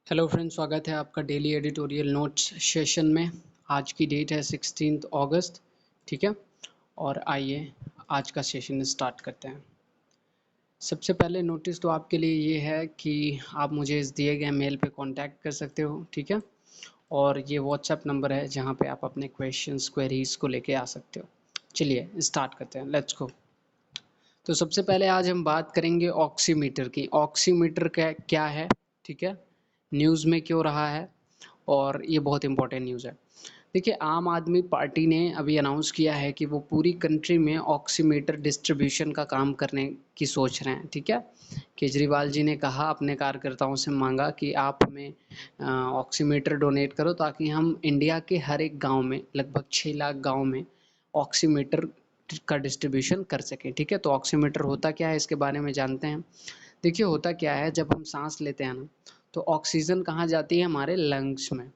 Hello friends, स्वागत है आपका डेली एडिटोरियल नोट्स सेशन में। आज की डेट है 16 अगस्त, ठीक है। और आइए आज का सेशन स्टार्ट करते हैं। सबसे पहले नोटिस तो आपके लिए ये है कि आप मुझे इस दिए गए मेल पे कांटेक्ट कर सकते हो, ठीक है। और ये व्हाट्सएप नंबर है जहाँ पे आप अपने क्वेश्चंस क्वेरीज को लेके आ सकते हो। चलिए स्टार्ट करते हैं, लेट्स गो। तो सबसे पहले आज हम बात करेंगे ऑक्सीमीटर की। ऑक्सीमीटर क्या है, ठीक है, न्यूज़ में क्यों रहा है, और ये बहुत इंपॉर्टेंट न्यूज़ है। देखिए, आम आदमी पार्टी ने अभी अनाउंस किया है कि वो पूरी कंट्री में ऑक्सीमीटर डिस्ट्रीब्यूशन का काम करने की सोच रहे हैं, ठीक है। केजरीवाल जी ने कहा, अपने कार्यकर्ताओं से मांगा कि आप हमें ऑक्सीमीटर डोनेट करो ताकि हम इंडिया के हर एक गांव में, लगभग 6 लाख गांव में ऑक्सीमीटर का डिस्ट्रीब्यूशन कर सकें, ठीक है। तो ऑक्सीमीटर होता क्या है, इसके बारे में जानते हैं। देखिए, होता क्या है, जब हम सांस लेते हैं ना, तो ऑक्सीजन कहाँ जाती है, हमारे लंग्स में।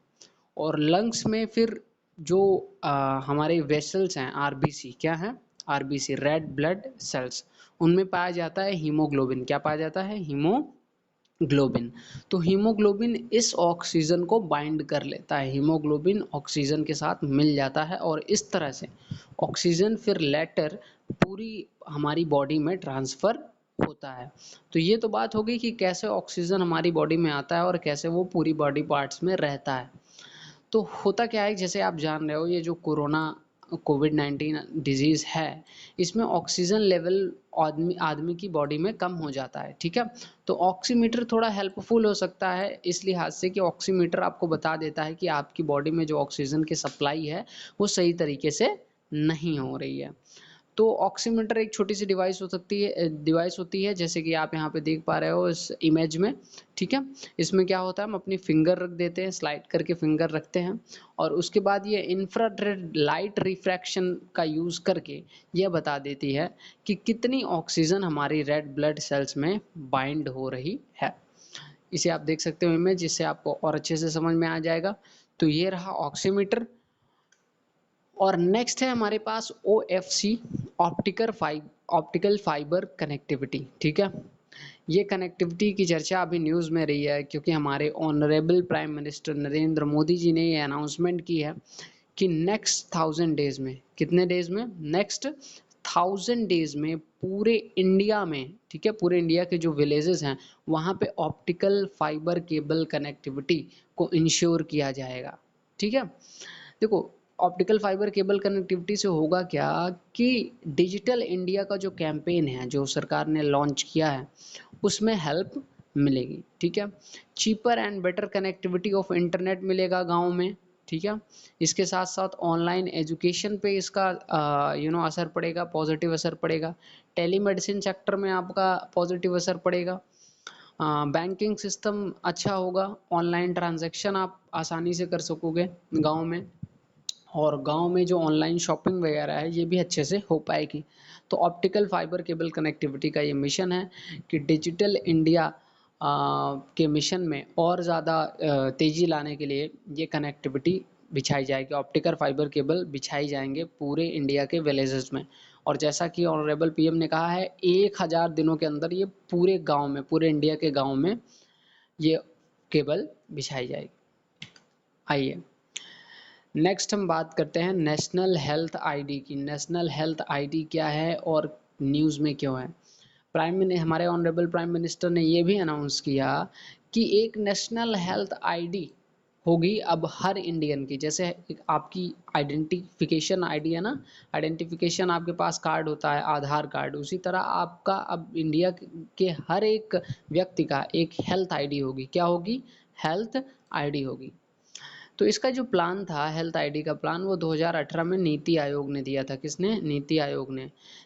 और लंग्स में फिर जो हमारे वेसल्स हैं, आरबीसी, क्या है, आरबीसी, रेड ब्लड सेल्स, उनमें पाया जाता है हीमोग्लोबिन। क्या पाया जाता है, हीमोग्लोबिन। तो हीमोग्लोबिन इस ऑक्सीजन को बाइंड कर लेता है, हीमोग्लोबिन ऑक्सीजन के साथ मिल जाता है, और इस तरह से ऑक्सीजन फिर लेटर पूरी हमारी बॉडी में ट्रांसफ़र होता है। तो ये तो बात हो गई कि कैसे ऑक्सीजन हमारी बॉडी में आता है और कैसे वो पूरी बॉडी पार्ट्स में रहता है। तो होता क्या है, जैसे आप जान रहे हो, ये जो कोरोना कोविड-19 डिजीज़ है, इसमें ऑक्सीजन लेवल आदमी आदमी की बॉडी में कम हो जाता है, ठीक है। तो ऑक्सीमीटर थोड़ा हेल्पफुल हो सकता है इस लिहाज से कि ऑक्सीमीटर आपको बता देता है कि आपकी बॉडी में जो ऑक्सीजन की सप्लाई है वो सही तरीके से नहीं हो रही है। तो ऑक्सीमीटर एक छोटी सी डिवाइस होती है, जैसे कि आप यहाँ पे देख पा रहे हो इस इमेज में, ठीक है। इसमें क्या होता है, हम अपनी फिंगर रख देते हैं, स्लाइड करके फिंगर रखते हैं, और उसके बाद ये इंफ्रारेड लाइट रिफ्रैक्शन का यूज़ करके यह बता देती है कि कितनी ऑक्सीजन हमारी रेड ब्लड सेल्स में बाइंड हो रही है। इसे आप देख सकते हो इमेज, जिससे आपको और अच्छे से समझ में आ जाएगा। तो ये रहा ऑक्सीमीटर। और नेक्स्ट है हमारे पास OFC, ऑप्टिकल फाइबर कनेक्टिविटी, ठीक है। ये कनेक्टिविटी की चर्चा अभी न्यूज़ में रही है, क्योंकि हमारे honourable prime minister Narendra Modi ji ने ये अनाउंसमेंट की है कि नेक्स्ट 1000 डेज में, कितने डेज में, नेक्स्ट 1000 डेज में पूरे इंडिया में, ठीक है, पूरे इंडिया के जो विलेजेस हैं वहाँ पे ऑप्टिकल फाइबर केबल कनेक्टिविटी को इंश्योर किया जाएगा, ठीक है। देखो, ऑप्टिकल फाइबर केबल कनेक्टिविटी से होगा क्या कि डिजिटल इंडिया का जो कैंपेन है, जो सरकार ने लॉन्च किया है, उसमें हेल्प मिलेगी, ठीक है। Cheaper and better connectivity of internet मिलेगा गांव में, ठीक है। इसके साथ साथ ऑनलाइन एजुकेशन पे इसका असर पड़ेगा, पॉजिटिव असर पड़ेगा। टेलीमेडिसिन सेक्टर में आपका पॉजिटिव असर पड़ेगा। बैंकिंग सिस्टम अच्छा होगा, ऑनलाइन ट्रांजैक्शन आप आसानी से कर सकोगे गांव में, और गांव में जो ऑनलाइन शॉपिंग वगैरह है ये भी अच्छे से हो पाएगी। तो ऑप्टिकल फाइबर केबल कनेक्टिविटी का ये मिशन है कि डिजिटल इंडिया के मिशन में और ज़्यादा तेज़ी लाने के लिए ये कनेक्टिविटी बिछाई जाएगी, ऑप्टिकल फाइबर केबल बिछाई जाएंगे पूरे इंडिया के विलेजेस में। और जैसा कि ऑनरेबल पीएम ने कहा है, 1000 दिनों के अंदर ये पूरे गांव में, पूरे इंडिया के गांव में ये केबल बिछाई जाएगी। आइए नेक्स्ट हम बात करते हैं नेशनल हेल्थ आईडी की। नेशनल हेल्थ आईडी क्या है और न्यूज़ में क्यों है। हमारे ऑनरेबल प्राइम मिनिस्टर ने ये भी अनाउंस किया कि एक नेशनल हेल्थ आईडी होगी अब हर इंडियन की। जैसे एक आपकी आइडेंटिफिकेशन आईडी है ना, आइडेंटिफिकेशन आपके पास कार्ड होता है, आधार कार्ड, उसी तरह आपका अब इंडिया के हर एक व्यक्ति का एक हेल्थ आईडी होगी। क्या होगी, हेल्थ आईडी होगी। तो इसका जो प्लान था, हेल्थ आईडी का प्लान, वो 2018 में नीति आयोग ने दिया था। किसने, नीति आयोग ने।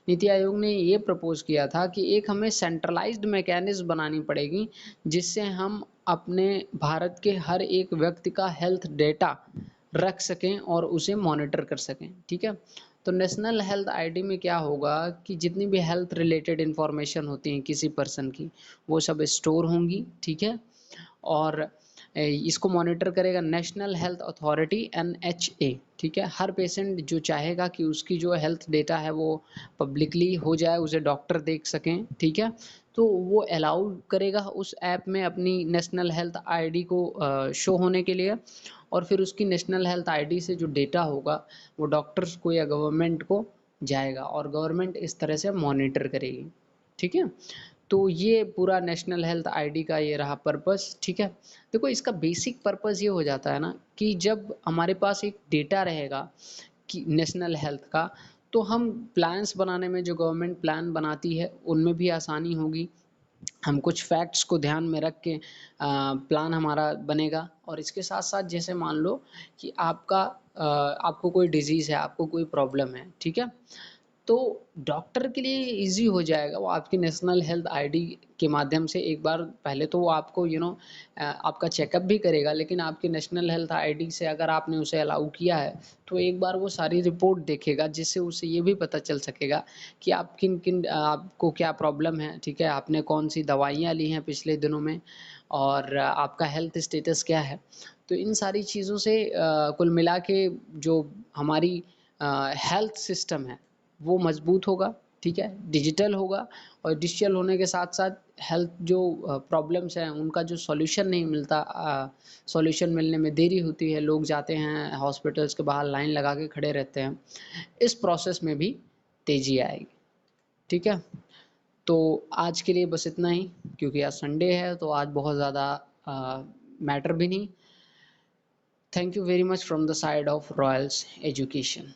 नीति आयोग ने ये प्रपोज किया था कि एक हमें सेंट्रलाइज्ड मैकेनिज्म बनानी पड़ेगी जिससे हम अपने भारत के हर एक व्यक्ति का हेल्थ डेटा रख सकें और उसे मॉनिटर कर सकें, ठीक है। तो नेशनल हेल्थ आईडी में क्या होगा कि जितनी भी हेल्थ रिलेटेड इंफॉर्मेशन होती हैं किसी पर्सन की, वो सब स्टोर होंगी, ठीक है। और इसको मॉनिटर करेगा नेशनल हेल्थ अथॉरिटी NHA, ठीक है। हर पेशेंट जो चाहेगा कि उसकी जो हेल्थ डेटा है वो पब्लिकली हो जाए, उसे डॉक्टर देख सकें, ठीक है, तो वो अलाउ करेगा उस ऐप में अपनी नेशनल हेल्थ आईडी को शो होने के लिए, और फिर उसकी नेशनल हेल्थ आईडी से जो डेटा होगा वो डॉक्टर्स को या गवर्नमेंट को जाएगा, और गवर्नमेंट इस तरह से मॉनिटर करेगी, ठीक है। तो ये पूरा नेशनल हेल्थ आईडी का ये रहा पर्पस, ठीक है। देखो इसका बेसिक पर्पस ये हो जाता है ना कि जब हमारे पास एक डेटा रहेगा कि नेशनल हेल्थ का, तो हम प्लान्स बनाने में, जो गवर्नमेंट प्लान बनाती है उनमें भी आसानी होगी। हम कुछ फैक्ट्स को ध्यान में रख के प्लान हमारा बनेगा। और इसके साथ साथ जैसे मान लो कि आपको कोई डिजीज़ है, आपको कोई प्रॉब्लम है, ठीक है, तो डॉक्टर के लिए इजी हो जाएगा। वो आपकी नेशनल हेल्थ आईडी के माध्यम से एक बार पहले तो वो आपको आपका चेकअप भी करेगा, लेकिन आपकी नेशनल हेल्थ आईडी से अगर आपने उसे अलाउ किया है तो एक बार वो सारी रिपोर्ट देखेगा, जिससे उसे ये भी पता चल सकेगा कि आप किन किन आपको क्या प्रॉब्लम है, ठीक है, आपने कौन सी दवाइयाँ ली हैं पिछले दिनों में, और आपका हेल्थ स्टेटस क्या है। तो इन सारी चीज़ों से कुल मिला के जो हमारी हेल्थ सिस्टम है वो मजबूत होगा, ठीक है, डिजिटल होगा। और डिजिटल होने के साथ साथ हेल्थ जो प्रॉब्लम्स हैं उनका जो सॉल्यूशन नहीं मिलता, सॉल्यूशन मिलने में देरी होती है, लोग जाते हैं हॉस्पिटल्स के बाहर लाइन लगा के खड़े रहते हैं, इस प्रोसेस में भी तेज़ी आएगी, ठीक है। तो आज के लिए बस इतना ही, क्योंकि आज संडे है तो आज बहुत ज़्यादा मैटर भी नहीं। Thank you very much from the side of Royals education.